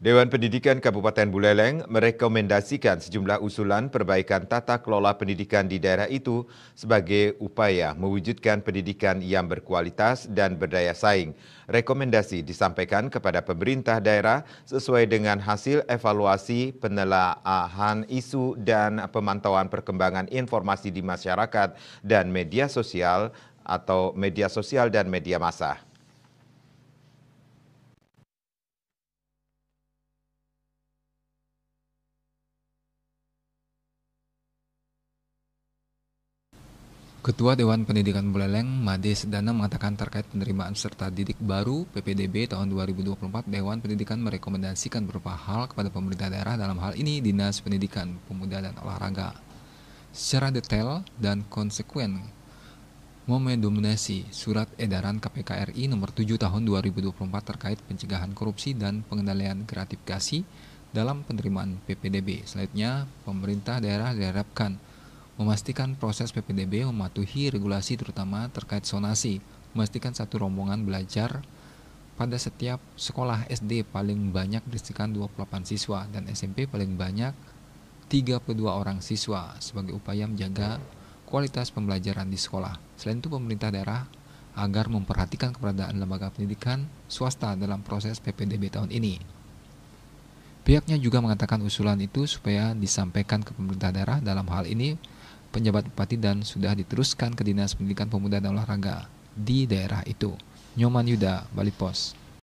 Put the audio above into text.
Dewan Pendidikan Kabupaten Buleleng merekomendasikan sejumlah usulan perbaikan tata kelola pendidikan di daerah itu sebagai upaya mewujudkan pendidikan yang berkualitas dan berdaya saing. Rekomendasi disampaikan kepada pemerintah daerah sesuai dengan hasil evaluasi penelaahan isu dan pemantauan perkembangan informasi di masyarakat dan media sosial dan media massa. Ketua Dewan Pendidikan Buleleng, Made Sedana mengatakan terkait penerimaan peserta didik baru PPDB tahun 2024, Dewan Pendidikan merekomendasikan beberapa hal kepada pemerintah daerah, dalam hal ini Dinas Pendidikan, Pemuda dan Olahraga. Secara detail dan konsekuen, mendominasi Surat Edaran KPK RI nomor 7 tahun 2024 terkait pencegahan korupsi dan pengendalian gratifikasi dalam penerimaan PPDB. Selanjutnya, pemerintah daerah diharapkan memastikan proses PPDB mematuhi regulasi terutama terkait zonasi, memastikan satu rombongan belajar pada setiap sekolah SD paling banyak berisikan 28 siswa dan SMP paling banyak 32 orang siswa sebagai upaya menjaga kualitas pembelajaran di sekolah. Selain itu, pemerintah daerah agar memperhatikan keberadaan lembaga pendidikan swasta dalam proses PPDB tahun ini. Pihaknya juga mengatakan usulan itu supaya disampaikan ke pemerintah daerah, dalam hal ini penjabat bupati, dan sudah diteruskan ke Dinas Pendidikan Pemuda dan Olahraga di daerah itu. Nyoman Yuda, Bali Pos.